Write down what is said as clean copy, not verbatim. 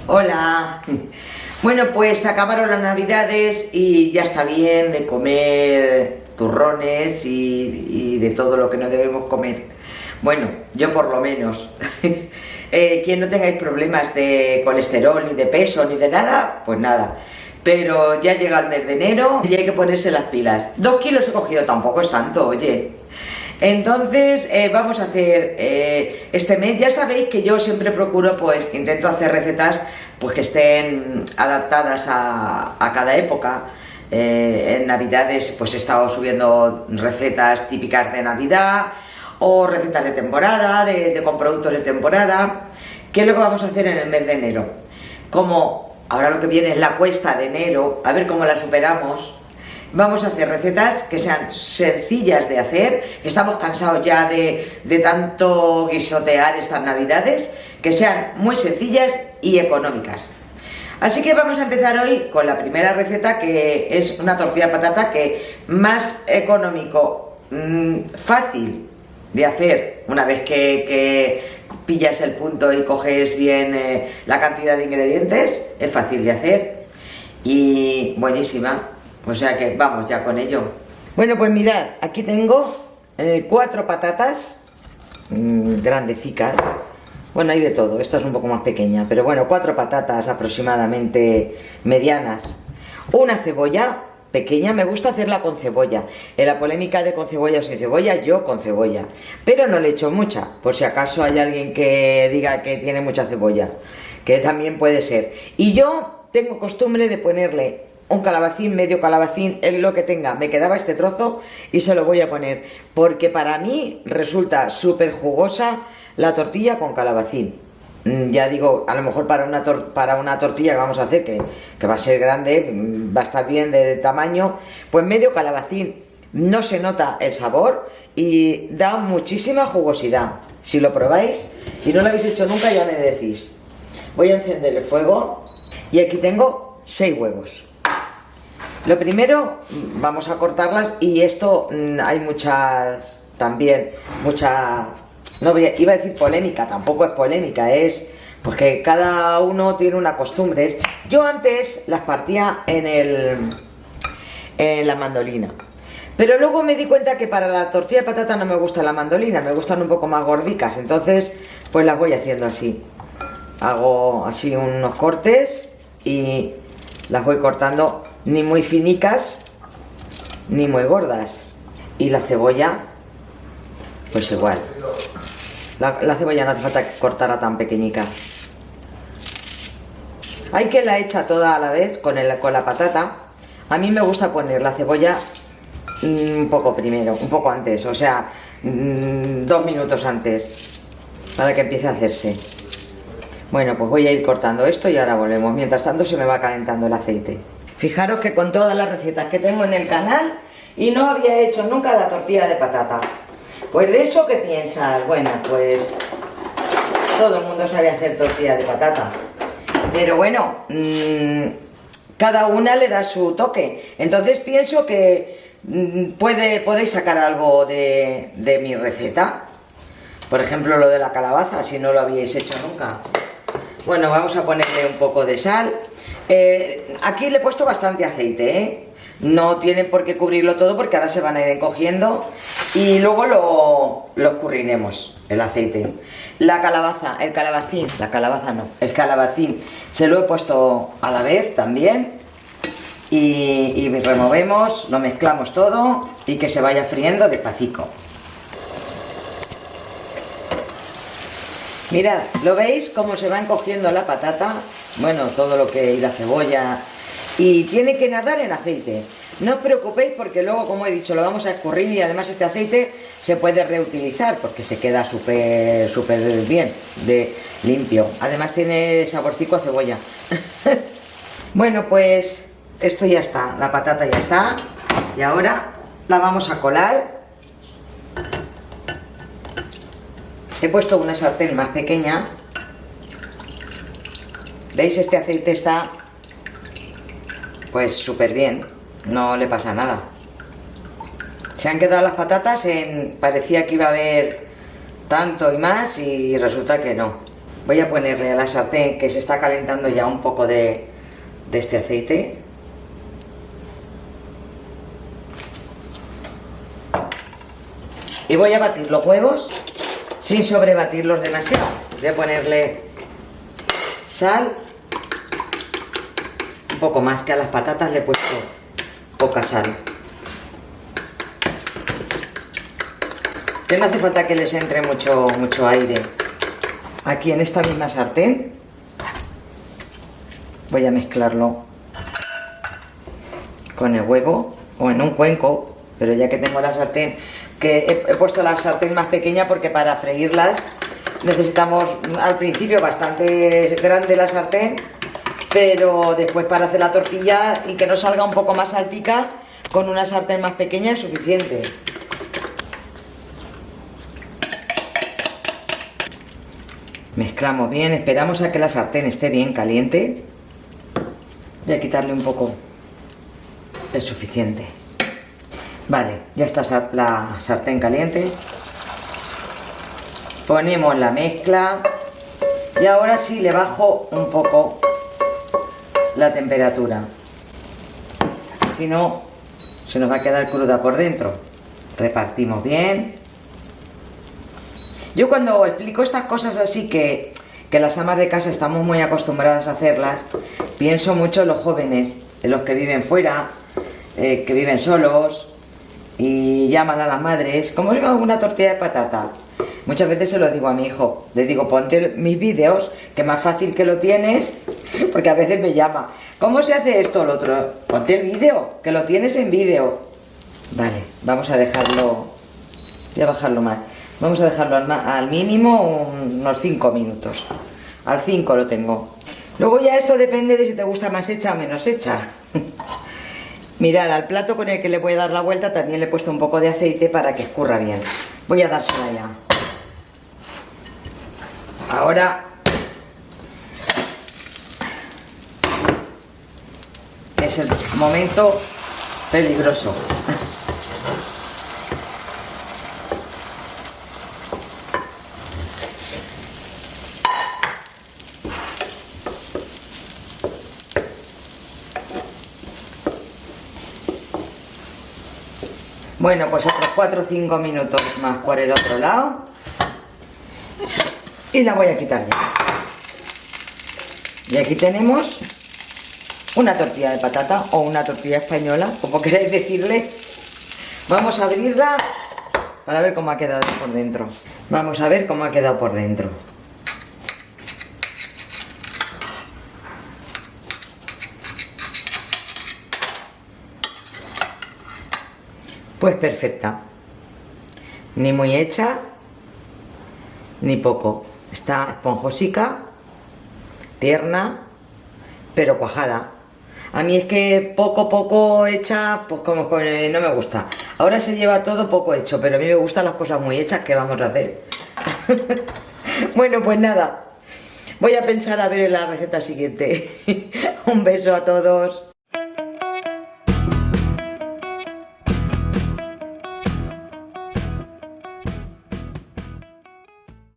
Hola. Bueno, pues acabaron las navidades y ya está bien de comer turrones y de todo lo que no debemos comer. Bueno, yo por lo menos. Quien no tengáis problemas de colesterol, ni de peso, ni de nada, pues nada. Pero ya llega el mes de enero y hay que ponerse las pilas. 2 kilos he cogido, tampoco es tanto, oye. Entonces vamos a hacer este mes, ya sabéis que yo siempre procuro, pues intento hacer recetas pues que estén adaptadas a cada época. En Navidades pues he estado subiendo recetas típicas de Navidad o recetas de temporada, con productos de temporada. ¿Qué es lo que vamos a hacer en el mes de enero? Como ahora lo que viene es la cuesta de enero, a ver cómo la superamos. Vamos a hacer recetas que sean sencillas de hacer, que estamos cansados ya de tanto guisotear estas navidades, que sean muy sencillas y económicas. Así que vamos a empezar hoy con la primera receta, que es una tortilla de patata, que más económico, fácil de hacer una vez que pillas el punto y coges bien la cantidad de ingredientes, es fácil de hacer y buenísima. O sea que vamos ya con ello. Bueno, pues mirad, aquí tengo 4 patatas grandecitas. Bueno, hay de todo, esta es un poco más pequeña, pero bueno, 4 patatas aproximadamente medianas. Una cebolla pequeña, me gusta hacerla con cebolla. En la polémica de con cebolla o sin cebolla, yo con cebolla. Pero no le echo mucha, por si acaso hay alguien que diga que tiene mucha cebolla, que también puede ser. Y yo tengo costumbre de ponerle un calabacín, medio calabacín, en lo que tenga. Me quedaba este trozo y se lo voy a poner, porque para mí resulta súper jugosa la tortilla con calabacín. Ya digo, a lo mejor para una tortilla que vamos a hacer, que va a ser grande, va a estar bien de tamaño, pues medio calabacín. No se nota el sabor y da muchísima jugosidad. Si lo probáis y no lo habéis hecho nunca, ya me decís. Voy a encender el fuego y aquí tengo 6 huevos. Lo primero, vamos a cortarlas, y esto hay muchas, también, iba a decir polémica, tampoco es polémica, es pues que cada uno tiene una costumbre. Yo antes las partía en la mandolina, pero luego me di cuenta que para la tortilla de patata no me gusta la mandolina, me gustan un poco más gordicas, entonces pues las voy haciendo así. Hago así unos cortes y las voy cortando, ni muy finicas ni muy gordas. Y la cebolla pues igual. La cebolla no hace falta cortarla tan pequeñica. Hay que la echa toda a la vez con la patata. A mí me gusta poner la cebolla un poco primero, un poco antes, o sea, 2 minutos antes, para que empiece a hacerse. Bueno, pues voy a ir cortando esto y ahora volvemos. Mientras tanto se me va calentando el aceite. Fijaros que con todas las recetas que tengo en el canal, y no había hecho nunca la tortilla de patata. Pues de eso, ¿qué piensas? Bueno, pues todo el mundo sabe hacer tortilla de patata, pero bueno, cada una le da su toque. Entonces pienso que podéis sacar algo de mi receta. Por ejemplo, lo de la calabaza, si no lo habíais hecho nunca. Bueno, vamos a ponerle un poco de sal. Aquí le he puesto bastante aceite, ¿eh? No tienen por qué cubrirlo todo, porque ahora se van a ir encogiendo y luego lo escurriremos, el aceite. La calabaza, el calabacín se lo he puesto a la vez también, y removemos, lo mezclamos todo y que se vaya friendo despacito. Mirad, ¿lo veis cómo se va encogiendo la patata? Bueno, todo lo que... y la cebolla... y tiene que nadar en aceite. No os preocupéis, porque luego, como he dicho, lo vamos a escurrir, y además este aceite se puede reutilizar porque se queda súper bien, limpio. Además tiene saborcico a cebolla. Bueno, pues esto ya está, la patata ya está, y ahora la vamos a colar. He puesto una sartén más pequeña. ¿Veis? Este aceite está pues súper bien, no le pasa nada. Se han quedado las patatas parecía que iba a haber tanto y más, y resulta que no. Voy a ponerle a la sartén, que se está calentando ya, un poco de este aceite. Y voy a batir los huevos sin sobrebatirlos demasiado. Voy a ponerle sal, un poco más, que a las patatas le he puesto poca sal. Que no hace falta que les entre mucho aire. Aquí en esta misma sartén voy a mezclarlo con el huevo o en un cuenco, pero ya que tengo la sartén, que he puesto la sartén más pequeña porque para freírlas necesitamos al principio bastante grande la sartén, pero después para hacer la tortilla y que no salga un poco más altica, con una sartén más pequeña es suficiente. Mezclamos bien, esperamos a que la sartén esté bien caliente. Voy a quitarle un poco, es suficiente. Vale, ya está la sartén caliente. Ponemos la mezcla y ahora sí le bajo un poco la temperatura. Si no, se nos va a quedar cruda por dentro. Repartimos bien. Yo cuando explico estas cosas así, que las amas de casa estamos muy acostumbradas a hacerlas, pienso mucho en los jóvenes, en los que viven fuera, que viven solos y llaman a las madres: ¿cómo se hago una tortilla de patata? Muchas veces se lo digo a mi hijo, le digo: ponte mis vídeos, que más fácil que lo tienes, porque a veces me llama: ¿cómo se hace esto o lo otro? Ponte el vídeo, que lo tienes en vídeo. Vale, vamos a dejarlo, voy a bajarlo más. Vamos a dejarlo al mínimo unos 5 minutos. Al 5 lo tengo. Luego ya esto depende de si te gusta más hecha o menos hecha. Mirad, al plato con el que le voy a dar la vuelta también le he puesto un poco de aceite para que escurra bien. Voy a dársela ya. Ahora es el momento peligroso. Bueno, pues otros 4 o 5 minutos más por el otro lado. Y la voy a quitar ya. Y aquí tenemos una tortilla de patata o una tortilla española, como queráis decirle. Vamos a abrirla para ver cómo ha quedado por dentro. Vamos a ver cómo ha quedado por dentro. Pues perfecta, ni muy hecha ni poco, está esponjosica, tierna, pero cuajada. A mí es que poco hecha, pues como que no me gusta. Ahora se lleva todo poco hecho, pero a mí me gustan las cosas muy hechas. ¿Qué vamos a hacer? Bueno, pues nada, voy a pensar a ver en la receta siguiente. Un beso a todos.